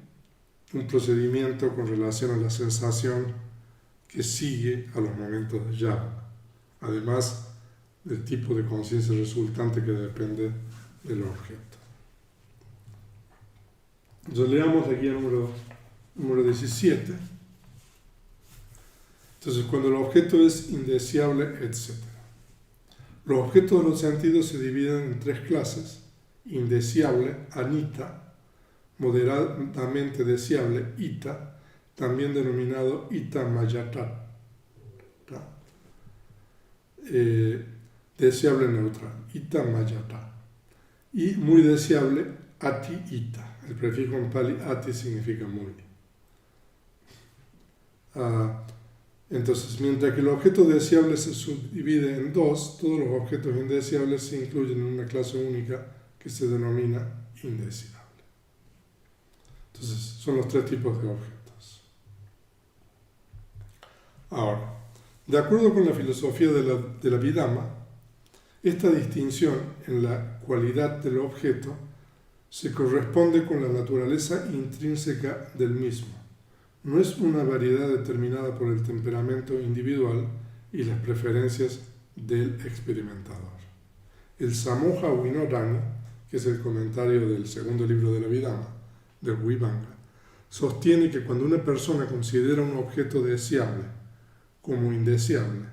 un procedimiento con relación a la sensación que sigue a los momentos de yavana, además del tipo de conciencia resultante que depende del objeto. Entonces, leamos la guía número 17. Entonces, cuando el objeto es indeseable, etc. Los objetos de los sentidos se dividen en 3 clases: indeseable, anita; moderadamente deseable, ita; también denominado ita mayata. Deseable neutral, ita mayata. Y muy deseable, ati ita. El prefijo en pali ati significa muy. Entonces, mientras que el objeto deseable se subdivide en dos, todos los objetos indeseables se incluyen en una clase única que se denomina indeseable. Entonces, son los tres tipos de objetos. Ahora, de acuerdo con la filosofía de la Abhidhamma, esta distinción en la cualidad del objeto se corresponde con la naturaleza intrínseca del mismo. No es una variedad determinada por el temperamento individual y las preferencias del experimentador. El Samoja Winodani, que es el comentario del segundo libro de la Abhidhamma, del Vibhanga, sostiene que cuando una persona considera un objeto deseable como indeseable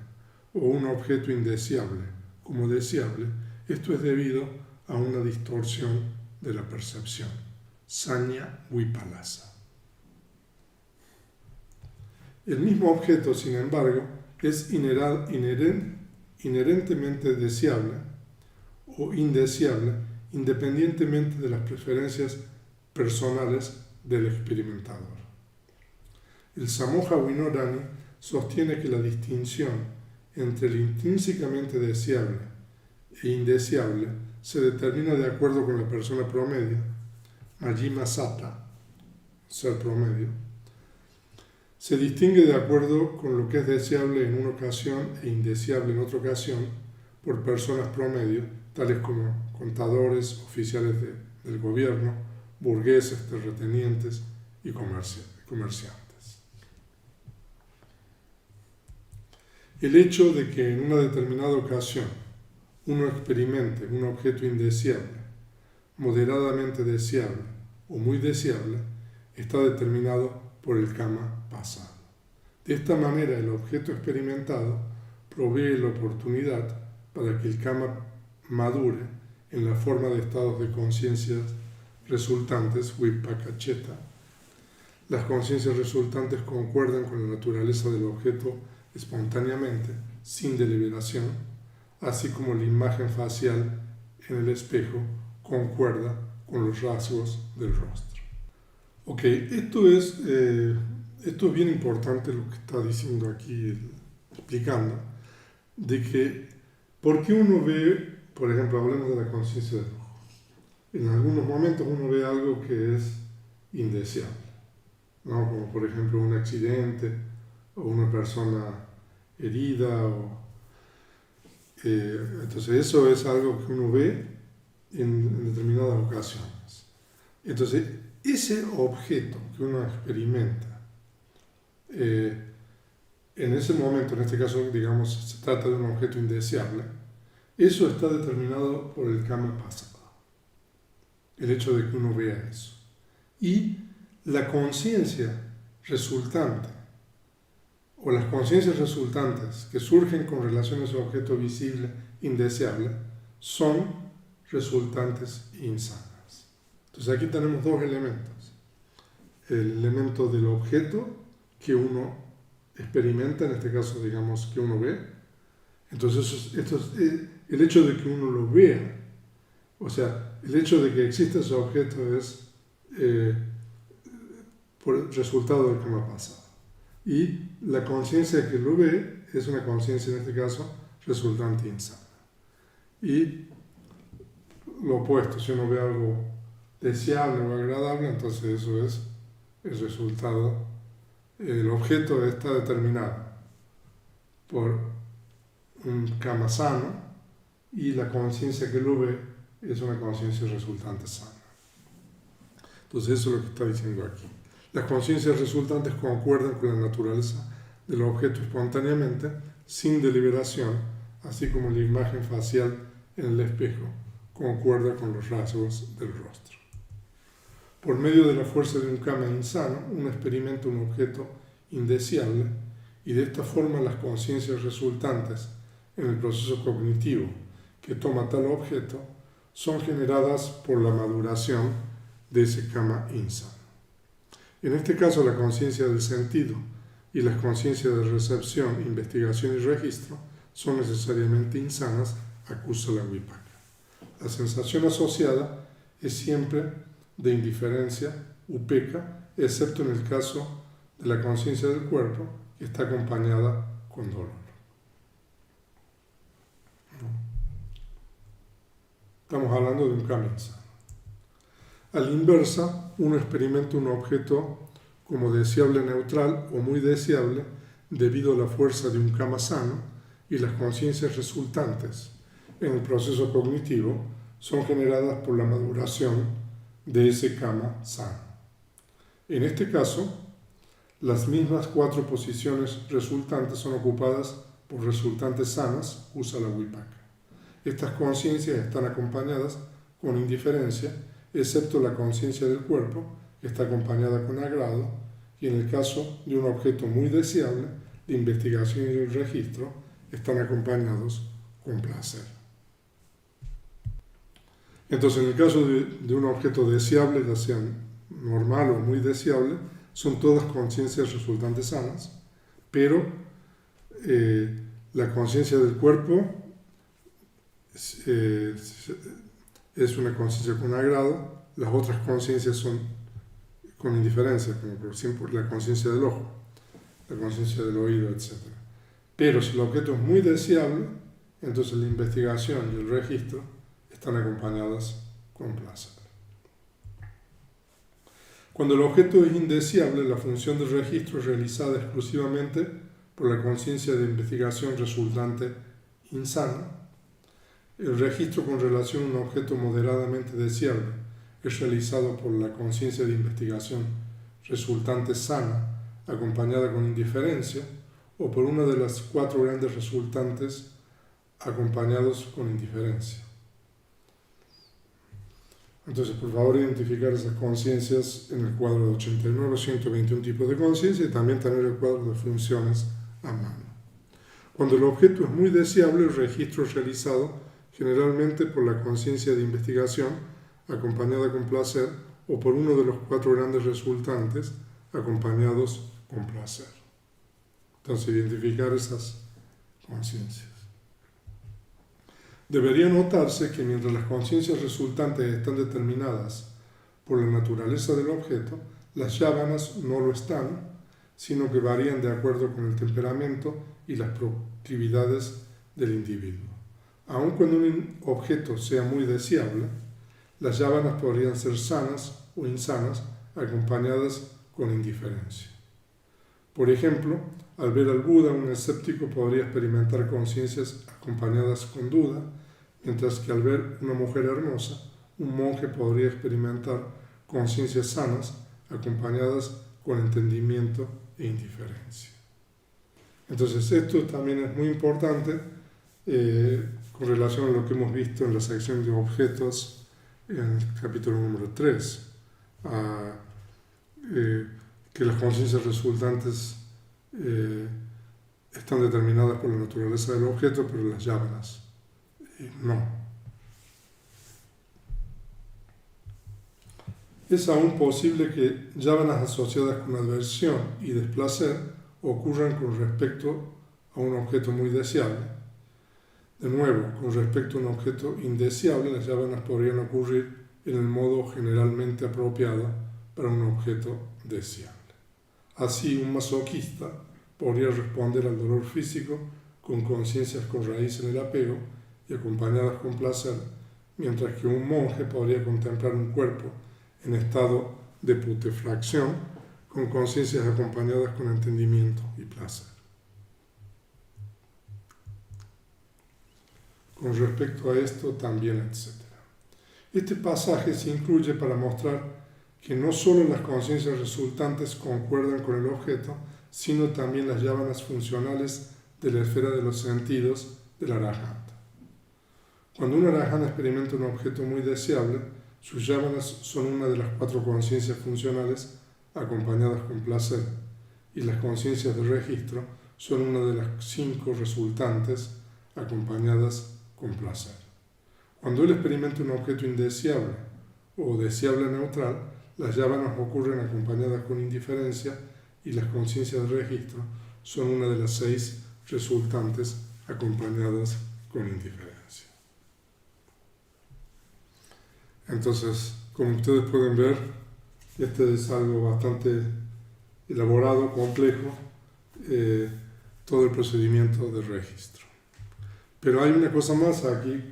o un objeto indeseable como deseable, esto es debido a una distorsión de la percepción, Sanya Vipalasa. El mismo objeto, sin embargo, es inherentemente deseable o indeseable independientemente de las preferencias personales del experimentador. El Samoja Winodani sostiene que la distinción entre el intrínsecamente deseable e indeseable se determina de acuerdo con la persona promedio, Majjhima Satta, ser promedio. Se distingue de acuerdo con lo que es deseable en una ocasión e indeseable en otra ocasión por personas promedio, tales como contadores, oficiales del gobierno, burgueses, terratenientes y comerciantes. El hecho de que en una determinada ocasión uno experimente un objeto indeseable, moderadamente deseable o muy deseable, está determinado por el karma pasado. De esta manera, el objeto experimentado provee la oportunidad para que el karma madure en la forma de estados de conciencia resultantes, Vipakacheta. Las conciencias resultantes concuerdan con la naturaleza del objeto espontáneamente, sin deliberación, así como la imagen facial en el espejo concuerda con los rasgos del rostro. Ok, esto es bien importante lo que está diciendo aquí, explicando, de que, ¿por qué uno ve, por ejemplo, hablemos de la conciencia del ojo? En algunos momentos uno ve algo que es indeseable, ¿no? Como por ejemplo un accidente o una persona herida. Entonces eso es algo que uno ve en determinadas ocasiones. Entonces ese objeto que uno experimenta, en ese momento, en este caso, digamos, se trata de un objeto indeseable, eso está determinado por el karma pasado, el hecho de que uno vea eso. Y la conciencia resultante, o las conciencias resultantes que surgen con relación a ese objeto visible, indeseable, son resultantes insanas. Entonces aquí tenemos dos elementos. El elemento del objeto que uno experimenta, en este caso digamos que uno ve. Entonces el hecho de que uno lo vea, o sea, el hecho de que exista ese objeto es por el resultado del karma pasado. Y la conciencia que lo ve es una conciencia, en este caso, resultante insana. Y lo opuesto, si uno ve algo deseable o agradable, entonces eso es el resultado. El objeto está determinado por un karma sano y la conciencia que lo ve es una conciencia resultante sana. Entonces eso es lo que está diciendo aquí. Las conciencias resultantes concuerdan con la naturaleza del objeto espontáneamente, sin deliberación, así como la imagen facial en el espejo concuerda con los rasgos del rostro. Por medio de la fuerza de un karma insano, uno experimenta un objeto indeseable y de esta forma las conciencias resultantes en el proceso cognitivo que toma tal objeto son generadas por la maduración de ese karma insano. En este caso, la conciencia del sentido y las conciencias de recepción, investigación y registro son necesariamente insanas a kusala vipaka. La sensación asociada es siempre de indiferencia, upeka, excepto en el caso de la conciencia del cuerpo que está acompañada con dolor. Estamos hablando de un kama insano. A la inversa, uno experimenta un objeto como deseable neutral o muy deseable debido a la fuerza de un kama sano, y las conciencias resultantes en el proceso cognitivo son generadas por la maduración de ese kama sano. En este caso, las mismas 4 posiciones resultantes son ocupadas por resultantes sanas, usa la vipaka. Estas conciencias están acompañadas con indiferencia, excepto la conciencia del cuerpo, que está acompañada con agrado, y en el caso de un objeto muy deseable, la investigación y el registro están acompañados con placer. Entonces, en el caso de un objeto deseable, ya sea normal o muy deseable, son todas conciencias resultantes sanas, pero la conciencia del cuerpo es una conciencia con agrado, las otras conciencias son con indiferencia, como por ejemplo la conciencia del ojo, la conciencia del oído, etc. Pero si el objeto es muy deseable, entonces la investigación y el registro están acompañadas con placer. Cuando el objeto es indeseable, la función de registro es realizada exclusivamente por la conciencia de investigación resultante insana. El registro con relación a un objeto moderadamente deseable es realizado por la conciencia de investigación resultante sana, acompañada con indiferencia, o por una de las 4 grandes resultantes acompañados con indiferencia. Entonces, por favor, identificar esas conciencias en el cuadro de 89, 121 tipos de conciencia, y también tener el cuadro de funciones a mano. Cuando el objeto es muy deseable, el registro es realizado generalmente por la conciencia de investigación, acompañada con placer, o por uno de los 4 grandes resultantes, acompañados con placer. Entonces, identificar esas conciencias. Debería notarse que mientras las conciencias resultantes están determinadas por la naturaleza del objeto, las yávanas no lo están, sino que varían de acuerdo con el temperamento y las proclividades del individuo. Aun cuando un objeto sea muy deseable, las yávanas podrían ser sanas o insanas, acompañadas con indiferencia. Por ejemplo, al ver al Buda, un escéptico podría experimentar conciencias acompañadas con duda, mientras que al ver una mujer hermosa, un monje podría experimentar conciencias sanas acompañadas con entendimiento e indiferencia. Entonces, esto también es muy importante con relación a lo que hemos visto en la sección de objetos en el capítulo número 3, que las conciencias resultantes están determinadas por la naturaleza del objeto, pero las yávanas no. Es aún posible que yávanas asociadas con aversión y desplacer ocurran con respecto a un objeto muy deseable. De nuevo, con respecto a un objeto indeseable, las yávanas podrían ocurrir en el modo generalmente apropiado para un objeto deseable. Así, un masoquista podría responder al dolor físico con conciencias con raíz en el apego y acompañadas con placer, mientras que un monje podría contemplar un cuerpo en estado de putrefacción con conciencias acompañadas con entendimiento y placer. Con respecto a esto también, etc. Este pasaje se incluye para mostrar que no solo las conciencias resultantes concuerdan con el objeto, sino también las yávanas funcionales de la esfera de los sentidos del arahanta. Cuando un arahanta experimenta un objeto muy deseable, sus yávanas son una de las 4 conciencias funcionales acompañadas con placer, y las conciencias de registro son una de las 5 resultantes acompañadas con placer. Cuando él experimenta un objeto indeseable o deseable neutral, las yávanas ocurren acompañadas con indiferencia, y las conciencias de registro son una de las 6 resultantes acompañadas con indiferencia. Entonces, como ustedes pueden ver, este es algo bastante elaborado, complejo, todo el procedimiento de registro. Pero hay una cosa más aquí,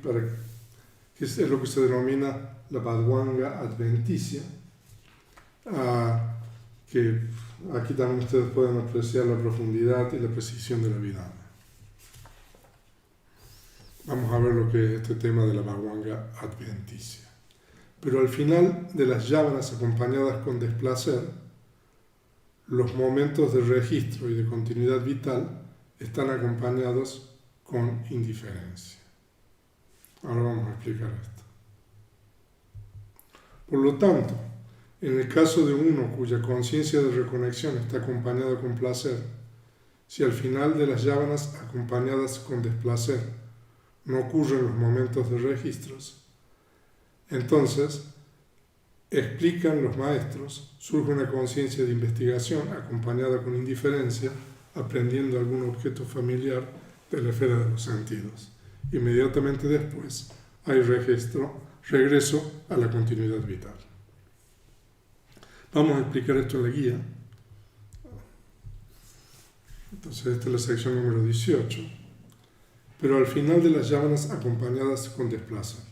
que es lo que se denomina la Bhadvanga adventicia, que aquí también ustedes pueden apreciar la profundidad y la precisión de la Abhidhamma. Vamos a ver lo que es este tema de la Bhadvanga adventicia. Pero al final de las yávanas acompañadas con desplacer, los momentos de registro y de continuidad vital están acompañados con indiferencia. Ahora vamos a explicar esto. Por lo tanto, en el caso de uno cuya conciencia de reconexión está acompañada con placer, si al final de las yávanas acompañadas con desplacer no ocurren los momentos de registros, entonces, explican los maestros, surge una conciencia de investigación acompañada con indiferencia, aprendiendo algún objeto familiar de la esfera de los sentidos. Inmediatamente después hay regreso a la continuidad vital. Vamos a explicar esto en la guía. Entonces, esta es la sección número 18. Pero al final de las yávanas acompañadas con desplacer.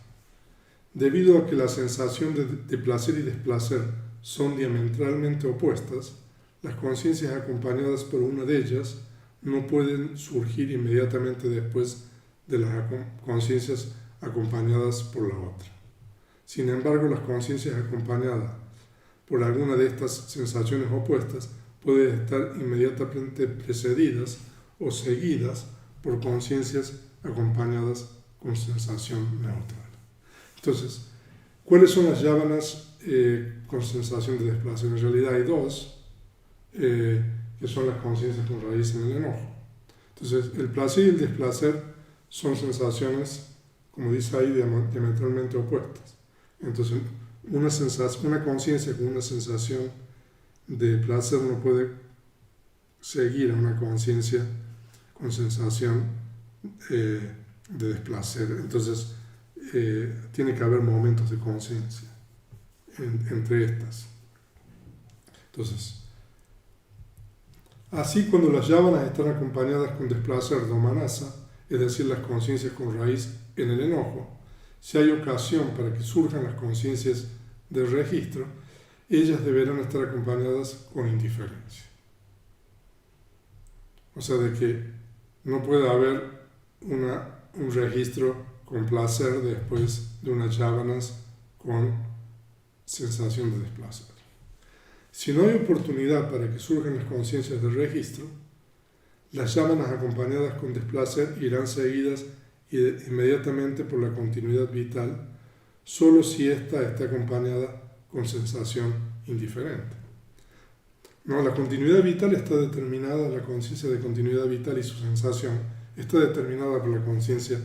Debido a que la sensación de placer y desplacer son diametralmente opuestas, las conciencias acompañadas por una de ellas no pueden surgir inmediatamente después de las conciencias acompañadas por la otra. Sin embargo, las conciencias acompañadas por alguna de estas sensaciones opuestas pueden estar inmediatamente precedidas o seguidas por conciencias acompañadas con sensación neutral. Entonces, ¿cuáles son las yávanas con sensación de desplacer? En realidad hay dos, que son las conciencias con raíz en el enojo. Entonces, el placer y el desplacer son sensaciones, como dice ahí, diametralmente opuestas. Entonces, una conciencia con una sensación de placer no puede seguir a una conciencia con sensación de desplacer. Entonces, tiene que haber momentos de conciencia entre estas. Entonces, así cuando las yávanas están acompañadas con desplacer domanasa, es decir, las conciencias con raíz en el enojo, si hay ocasión para que surjan las conciencias de registro, ellas deberán estar acompañadas con indiferencia. O sea, de que no puede haber un registro con placer después de unas yávanas con sensación de desplacer. Si no hay oportunidad para que surjan las conciencias de registro, las yávanas acompañadas con desplacer irán seguidas inmediatamente por la continuidad vital, solo si ésta está acompañada con sensación indiferente. No, la continuidad vital está determinada, la conciencia de continuidad vital y su sensación está determinada por la conciencia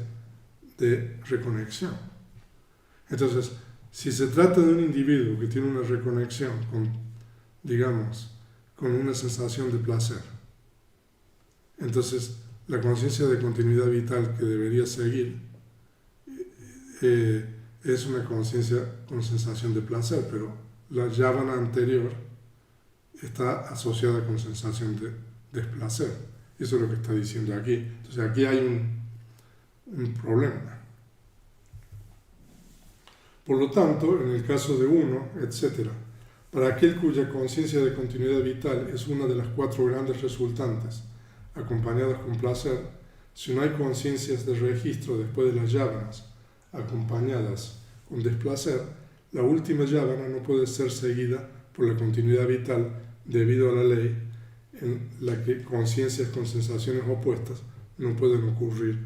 de reconexión. Entonces, si se trata de un individuo que tiene una reconexión con una sensación de placer, entonces la conciencia de continuidad vital que debería seguir es una conciencia con sensación de placer, pero la yávana anterior está asociada con sensación de desplacer. Eso es lo que está diciendo aquí. Entonces aquí hay un problema. Por lo tanto, en el caso de uno, etc., para aquel cuya conciencia de continuidad vital es una de las 4 grandes resultantes, acompañadas con placer, si no hay conciencias de registro después de las yávanas, acompañadas con desplacer, la última yávana no puede ser seguida por la continuidad vital debido a la ley en la que conciencias con sensaciones opuestas no pueden ocurrir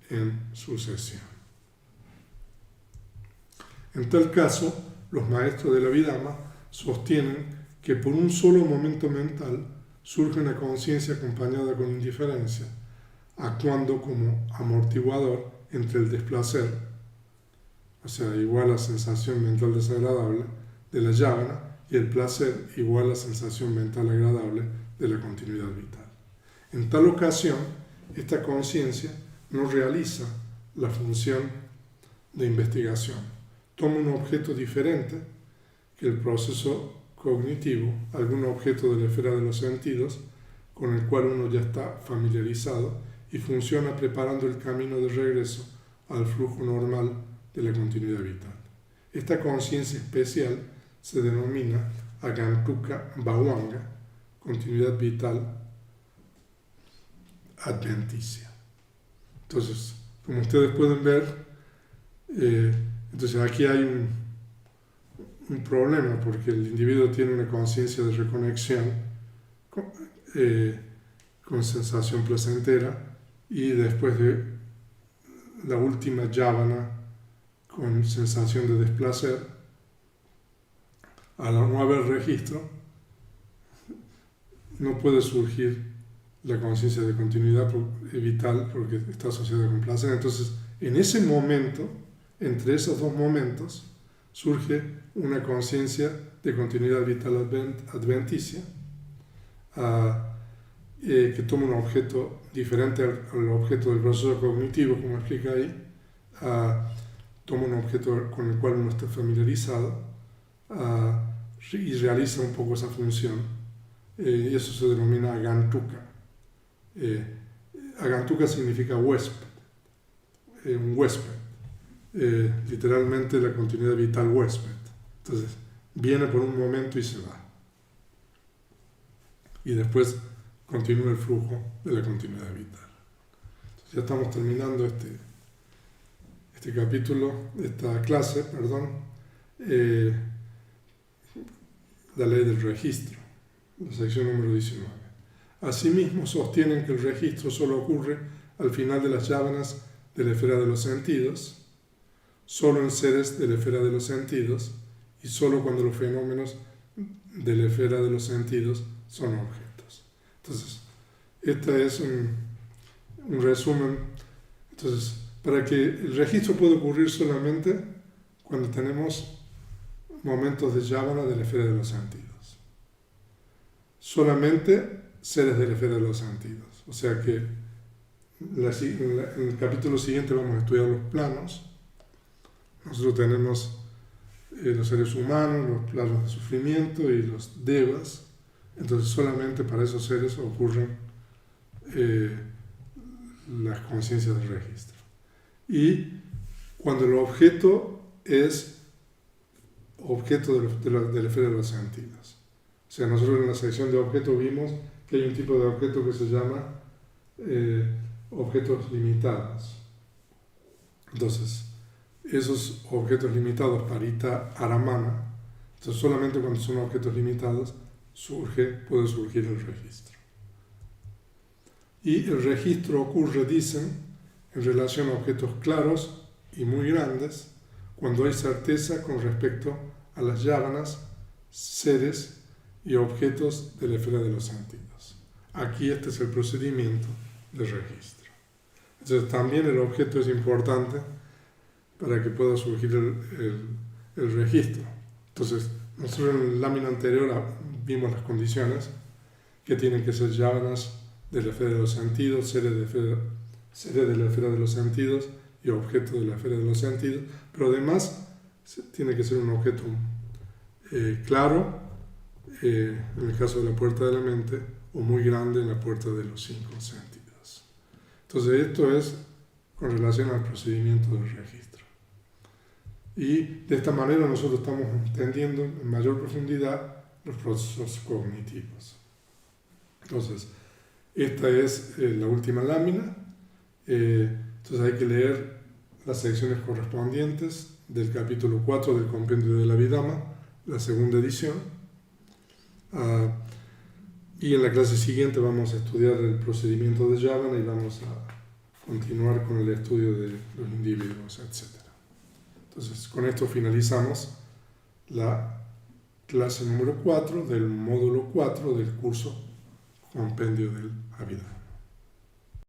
en sucesión. En tal caso, los maestros de la Abhidhamma sostienen que por un solo momento mental surge una conciencia acompañada con indiferencia, actuando como amortiguador entre el desplacer, o sea, igual a sensación mental desagradable de la yávana, y el placer igual a sensación mental agradable de la continuidad vital. En tal ocasión, esta conciencia no realiza la función de investigación, toma un objeto diferente que el proceso cognitivo, algún objeto de la esfera de los sentidos con el cual uno ya está familiarizado y funciona preparando el camino de regreso al flujo normal de la continuidad vital. Esta conciencia especial se denomina Agantuka Bhavanga, continuidad vital adventicia. Entonces, como ustedes pueden ver, entonces aquí hay un problema, porque el individuo tiene una conciencia de reconexión con sensación placentera, y después de la última yávana con sensación de desplacer, al no haber registro, no puede surgir la conciencia de continuidad vital porque está asociada con placer. Entonces, en ese momento, entre esos dos momentos, surge una conciencia de continuidad vital adventicia, que toma un objeto diferente al objeto del proceso cognitivo, como explica ahí, toma un objeto con el cual uno está familiarizado y realiza un poco esa función, y eso se denomina Agantuka. Agantuka significa huésped, un huésped, literalmente la continuidad vital huésped. Entonces, viene por un momento y se va. Y después continúa el flujo de la continuidad vital. Entonces, ya estamos terminando este capítulo, esta clase, la ley del registro, la sección número 19. Asimismo, sostienen que el registro solo ocurre al final de las yávanas de la esfera de los sentidos, solo en seres de la esfera de los sentidos y solo cuando los fenómenos de la esfera de los sentidos son objetos. Entonces, este es un resumen. Entonces, para que el registro pueda ocurrir solamente cuando tenemos momentos de yávana de la esfera de los sentidos. Solamente seres de la esfera de los sentidos. O sea que en el capítulo siguiente vamos a estudiar los planos. Nosotros tenemos los seres humanos, los planos de sufrimiento y los devas. Entonces solamente para esos seres ocurren las conciencias del registro. Y cuando el objeto es objeto de la esfera de los sentidos. O sea, nosotros en la sección de objetos vimos que hay un tipo de objeto que se llama objetos limitados. Entonces, esos objetos limitados, parita aramana, entonces solamente cuando son objetos limitados puede surgir el registro. Y el registro ocurre, dicen, en relación a objetos claros y muy grandes, cuando hay certeza con respecto a las yávanas, seres y objetos de la esfera de los sentidos. Aquí este es el procedimiento de registro. Entonces también el objeto es importante para que pueda surgir el registro. Entonces, nosotros en la lámina anterior vimos las condiciones que tienen que ser yávanas de la esfera de los sentidos, seres de la esfera de los sentidos y objetos de la esfera de los sentidos, pero además tiene que ser un objeto claro, en el caso de la puerta de la mente, o muy grande en la puerta de los 5 sentidos. Entonces esto es con relación al procedimiento del registro. Y de esta manera nosotros estamos entendiendo en mayor profundidad los procesos cognitivos. Entonces, esta es la última lámina. Entonces hay que leer las secciones correspondientes del capítulo 4 del Compendio de la Abhidhamma, la segunda edición. Y en la clase siguiente vamos a estudiar el procedimiento de yávana y vamos a continuar con el estudio de los individuos, etc. Entonces, con esto finalizamos la clase número 4 del módulo 4 del curso Compendio del Abhidhamma.